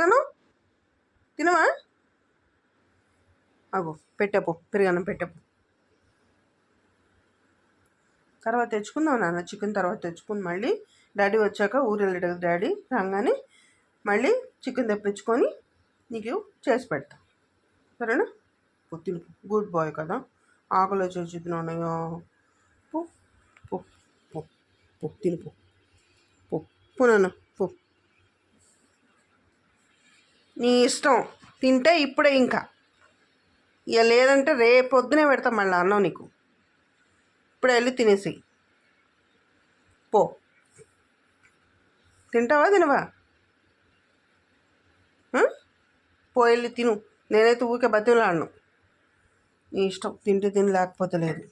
పెరుగన్నం తినవా? అగో పెట్టపో, పెరుగన్నం పెట్టపో. తర్వాత తెచ్చుకుందాం నాన్న, చికెన్ తర్వాత తెచ్చుకుని మళ్ళీ డాడీ వచ్చాక ఊరు వెళ్ళాడు. డాడీ రాగానే మళ్ళీ చికెన్ తెప్పించుకొని నీకు చేసి పెడతా, సరేనా? తిను, గుడ్ బాయ్ కదా, ఆకలి వచ్చేసి తిన్నానయ్యో. పో పో పో పో తిను, పో పో పో నాన్న పో. నీ ఇష్టం, తింటే ఇప్పుడే, ఇంకా ఇక లేదంటే రేపు పొద్దునే పెడతాం మళ్ళీ అన్నం నీకు. ఇప్పుడే వెళ్ళి తినేసి పో. తింటావా తినవా? పో వెళ్ళి తిను. నేనైతే ఊరికే బతిలాడను, నీ ఇష్టం, తింటే తిని లేకపోతే లేదు.